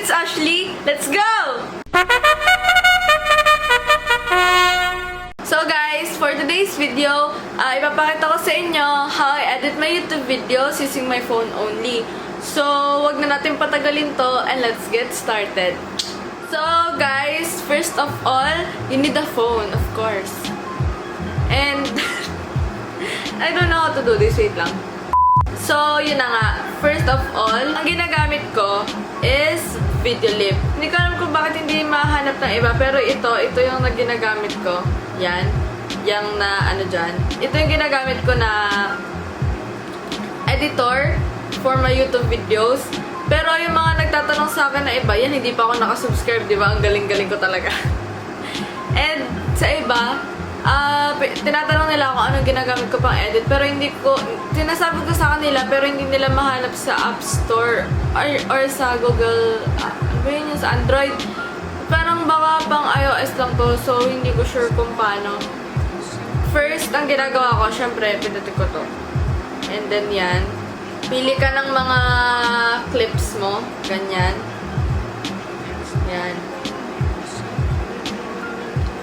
it's Ashley. Let's go! So guys, for today's video, ipapakita ko sa inyo how I edit my YouTube videos using my phone only. So, wag na natin patagalin to and let's get started. So guys, first of all, you need a phone, of course. And I don't know how to do this. Wait lang. So, yun na nga. First of all, ang ginagamit ko is video lip. Hindi ko alam kung bakit hindi mahanap ng iba, pero ito yung ginagamit ko. Yan. Yang na ano dyan. Ito yung ginagamit ko na editor for my YouTube videos. Pero yung mga nagtatanong sa akin na iba, yan, hindi pa ako nakasubscribe, di ba? Ang galing-galing ko talaga. And sa iba, tinatanong nila ako anong ginagamit ko pang edit, pero hindi ko, sinasabi ko sa kanila, pero hindi nila mahanap sa App Store or sa Google, ano ba yun, sa Android. Parang baka pang iOS lang to, so hindi ko sure kung paano. First, ang ginagawa ko, syempre, pinutin ko to. And then yan, pili ka ng mga clips mo, ganyan. Yan.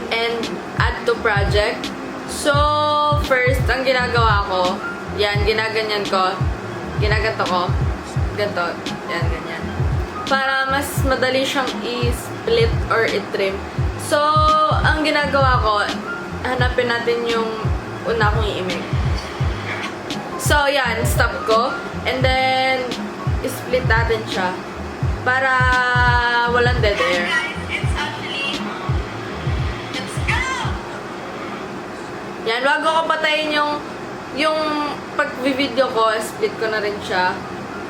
And add to project. So, first, ang ginagawa ko, yan, ginaganyan ko, ginaganto ko, ganto, yan, ganyan. Para mas madali siyang i-split or i-trim. So, ang ginagawa ko, hanapin natin yung una kong i-image. So, yan, stop ko, and then, i-split natin siya para walang dead air. Yan, bago ko patayin yung pag-video ko, split ko na rin siya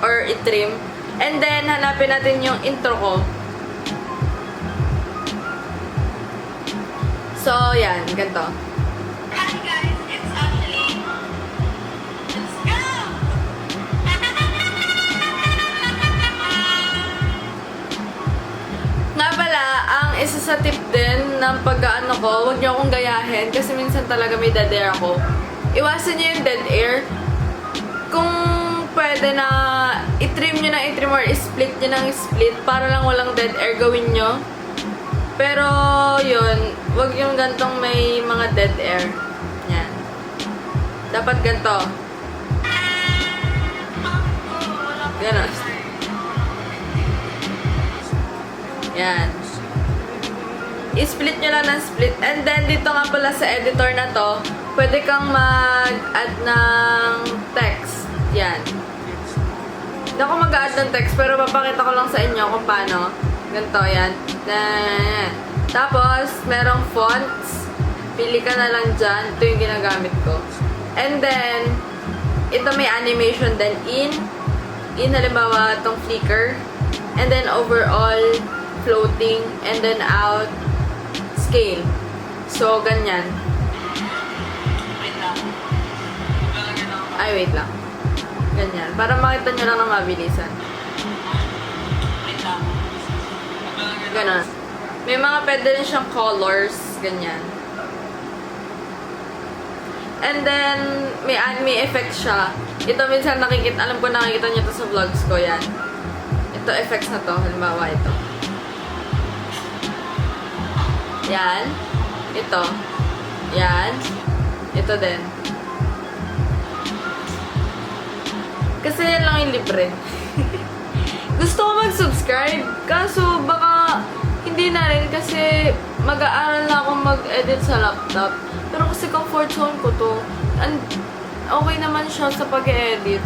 or i-trim. And then, hanapin natin yung intro ko. So, yan, ganito. Hi guys, it's Ashley. Let's go! Nga pala, ang isa sa tip din ng pag-ano ko, huwag niyo akong gayahin kasi minsan talaga may dead air ako. Iwasan niyo yung dead air. Kung pwede na i-trim niyo na i-trim or i-split niyo na i-split para lang walang dead air, gawin niyo. Pero, yun, huwag yung gantong may mga dead air. Yan. Dapat ganto. Ganon. Yan. I-split nyo lang ng split. And then, dito nga pala sa editor na to, pwede kang mag-add ng text. Yan. Hindi ako mag-add ng text, pero papakita ko lang sa inyo kung paano. Ganito, yan. Tapos, merong fonts. Pili ka na lang dyan. Ito yung ginagamit ko. And then, ito may animation din. In halimbawa, itong flicker. And then, overall, floating, and then out, scale. So, ganyan. Ay, wait lang. Ganyan. Para makita nyo lang na mabilisan. Ganon. May mga pwede rin siyang colors. Ganyan. And then, may effect siya. Ito minsan nakikita, alam ko nakikita nyo to sa vlogs ko. Yan. Ito, effects na to. Halimbawa, ito. Yan. Ito. Yan. Ito din. Kasi yan lang yung libre. Gusto ko mag-subscribe. Kaso baka hindi na rin kasi mag-aaral na ako mag-edit sa laptop. Pero kasi comfort zone ko to. And okay naman siya sa pag-edit.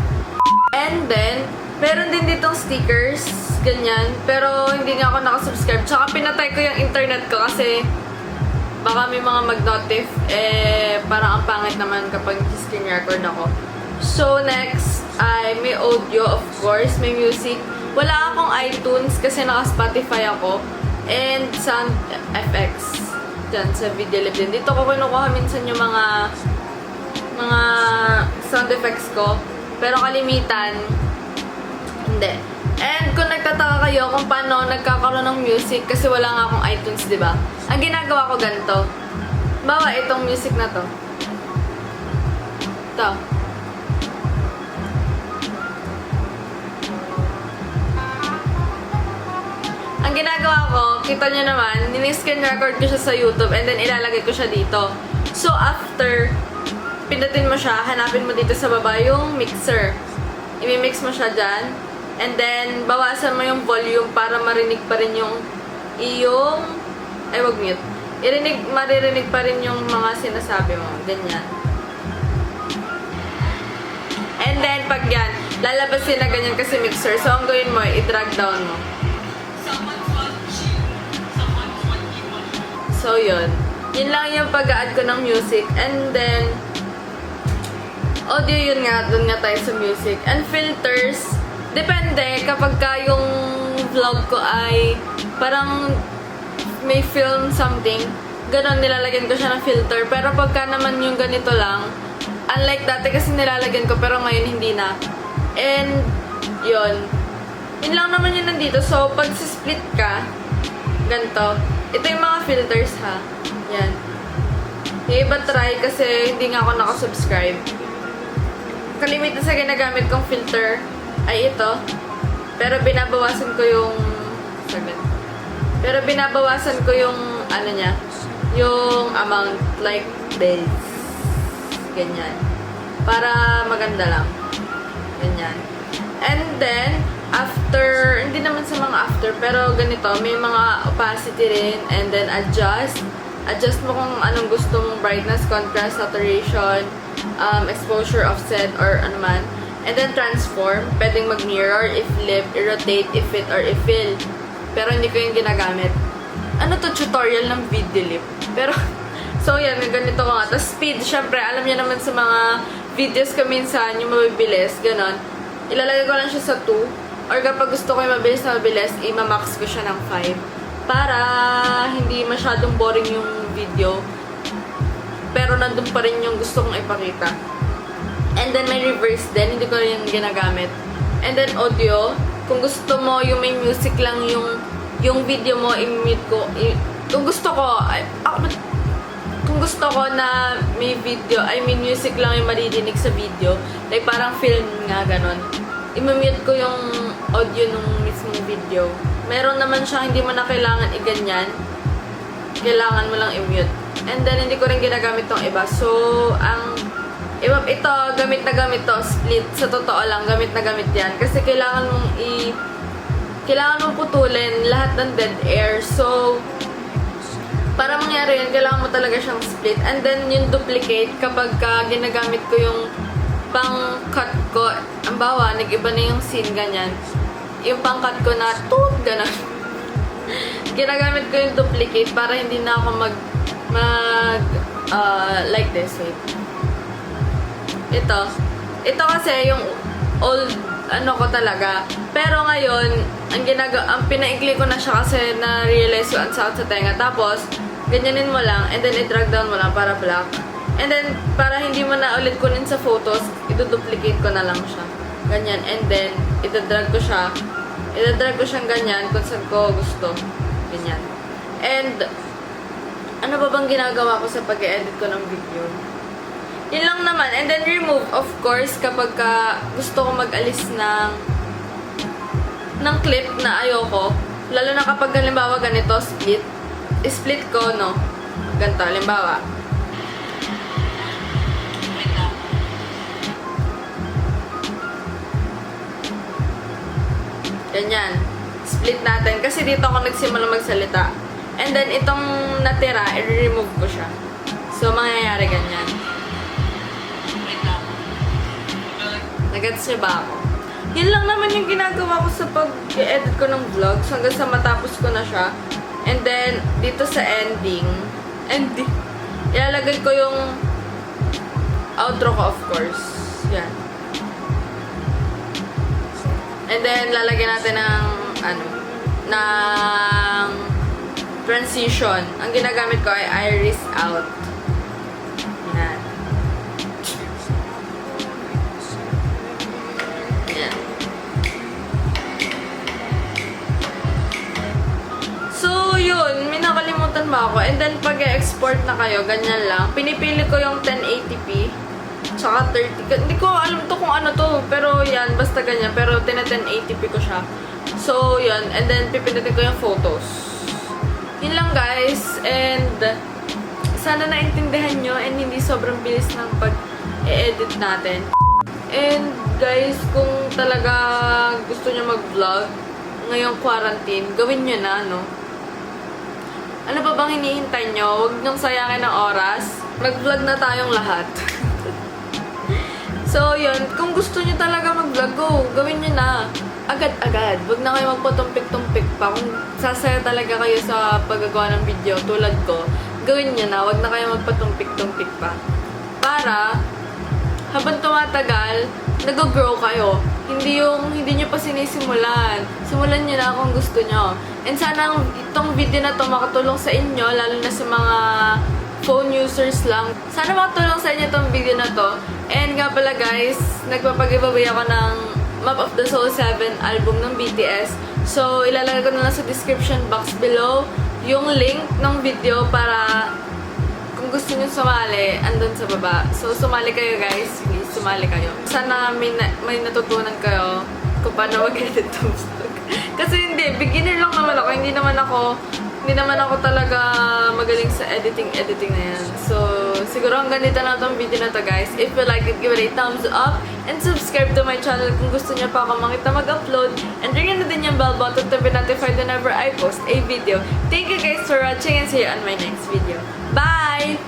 And then, meron din ditong stickers. Ganyan. Pero hindi nga ako nakasubscribe. Tsaka pinatay ko yung internet ko kasi baka may mga mag-notif. Parang ang pangit naman kapag screen record ako. So, next ay may audio, of course. May music. Wala akong iTunes kasi naka-Spotify ako. And sound effects. Dyan sa video lib din. Dito ko kinukuha minsan yung mga sound effects ko. Pero kalimitan, hindi. And kung nagtataka kayo kung paano nagkakaroon ng music kasi wala nga akong iTunes, di ba? Ang ginagawa ko ganito. Bawa itong music na to. Ito. ang ginagawa ko, kita nyo naman, ni-screen record ko siya sa YouTube and then ilalagay ko siya dito. So, after, pindutin mo siya, hanapin mo dito sa baba yung mixer. I-mix mo siya dyan. And then, bawasan mo yung volume para marinig pa rin yung ay, wag mute. Maririnig pa rin yung mga sinasabi mo. Ganyan. And then, pag yan, lalabasin na ganyan kasi mixer. So, ang gawin mo, i-drag down mo. So, yun. Yun lang yung pag-a-add ko ng music. And then, audio yun nga. Doon nga tayo sa music. And filters, depende. Kapag ka yung vlog ko ay parang may film something, ganon, nilalagyan ko siya ng filter. Pero pagka naman yung ganito lang, unlike dati kasi nilalagyan ko, pero ngayon hindi na. And, yun. Yun lang naman yun nandito. So, pag split ka, ganito. Ito yung mga filters, ha. Yan. Yung iba try kasi hindi nga ako nakasubscribe. Kalimitan sa ginagamit kong filter ay ito. Pero binabawasan ko yung... Pero binabawasan ko yung, ano niya, yung amount, like this. Ganyan. Para maganda lang. Ganyan. And then, after, hindi naman sa mga after, pero ganito, may mga opacity rin, and then adjust. Adjust mo kung anong gusto mong brightness, contrast, saturation, exposure, offset, or ano man. And then transform. Pwedeng mag-mirror, i-flip, i-rotate, i-fit, or i-fill. Pero hindi ko yung ginagamit. Ano to, tutorial ng video lip. Pero, so yan, ganito ko nga. Tapos speed, syempre, alam niyo naman sa mga videos ko minsan, yung mabibilis, ganon. Ilalagay ko lang siya sa 2. Or kapag gusto ko yung mabilis na mabilis, i-max ko siya ng 5. Para hindi masyadong boring yung video. Pero nandun pa rin yung gusto kong ipakita. And then may reverse din, hindi ko rin yung ginagamit. And then audio, kung gusto mo yung may music lang yung video mo, i-mute ko. Kung gusto ko, kung gusto ko na may video, I mean music lang yung maridinig sa video, like parang film nga, ganon, i-mute ko yung audio nung mismong video. Meron naman siya, hindi mo na kailangan i-ganyan. Kailangan mo lang i-mute. And then, hindi ko rin ginagamit tong iba. So, ito, gamit na gamit to, split. Sa totoo lang, gamit na gamit yan. Kasi kailangan mong putulin lahat ng dead air. So, para mangyari yun, kailangan mo talaga siyang split. And then, yung duplicate, kapag ginagamit ko yung pang-cut ko, ang bawa, nag-iba na yung scene, ganyan. Yung pang-cut ko na, toot, gano'n. Ginagamit ko yung duplicate para hindi na ako like this, wait. Ito kasi yung old, ko talaga. Pero ngayon, ang pinaikli ko na siya kasi na-realize ko ang sakit sa tenga. Tapos, ganyanin mo lang, and then i-drag down mo lang para black. And then, para hindi mo na ulit kunin sa photos, i-duplicate ko na lang siya. Ganyan. And then, itadrag ko siyang ganyan kung saan ko gusto. Ganyan. And, ano ba bang ginagawa ko sa pag-edit ko ng video? Yun lang naman. And then, remove, of course, kapag gusto ko mag-alis ng clip na ayoko. Lalo na kapag, halimbawa, ganito, split. I-split ko, no? Ganito, halimbawa. Ganyan. Split natin. Kasi dito ako nagsimula magsalita. And then, itong natira, i-remove ko siya. So, mangyayari ganyan. Nagets niyo ba ako? Yun lang naman yung ginagawa ko sa pag-edit ko ng vlogs hanggang sa matapos ko na siya. And then, dito sa ending, ilalagay ko yung outro ko, of course. Yan. And then, lalagyan natin ng, ng transition. Ang ginagamit ko ay iris out. Yan. Yan. So, yun. May nakalimutan ba ako? And then, pag-export na kayo, ganyan lang. Pinipili ko yung 1080p. Tsaka 30. Hindi ko alam to kung ano to. Pero yan, basta ganyan. Pero 1080p ko siya. So, yun. And then, pipindutin ko yung photos. Yun lang, guys. And, sana naintindihan nyo and hindi sobrang bilis ng pag-edit natin. And, guys, kung talaga gusto nyo mag-vlog ngayong quarantine, gawin nyo na, no? Ano pa bang hinihintay nyo? Huwag niyong sayangin ng oras. Mag-vlog na tayong lahat. So, yun. Kung gusto nyo talaga mag-vlog, go. Gawin nyo na. Agad-agad. Huwag na kayo magpatumpik-tumpik pa. Kung sasaya talaga kayo sa paggagawa ng video, tulad ko, gawin nyo na. Huwag na kayo magpatumpik-tumpik pa. Para, habang tumatagal, nag-grow kayo. Hindi nyo pa sinisimulan. Simulan nyo na kung gusto nyo. And sana itong video na to makatulong sa inyo, lalo na sa mga phone users lang. Sana makatulong sa inyo itong video na to. And nga pala guys, nagpapag-giveaway ako ng Map of the Soul 7 album ng BTS. So, ilalagay ko na lang sa description box below yung link ng video para kung gusto nyo sumali, andun sa baba. So, sumali kayo guys. Please, sumali kayo. Sana may natutunan kayo kung paano mag-edit ng vlog. Kasi hindi, beginner lang naman ako. Hindi naman ako talaga magaling sa editing na yan. So, siguro hanggang dito na itong video na to guys. If you like it, give it a thumbs up and subscribe to my channel kung gusto niyo pa ako makita mag-upload. And ring na din yung bell button to be notified whenever I post a video. Thank you guys for watching and see you on my next video. Bye!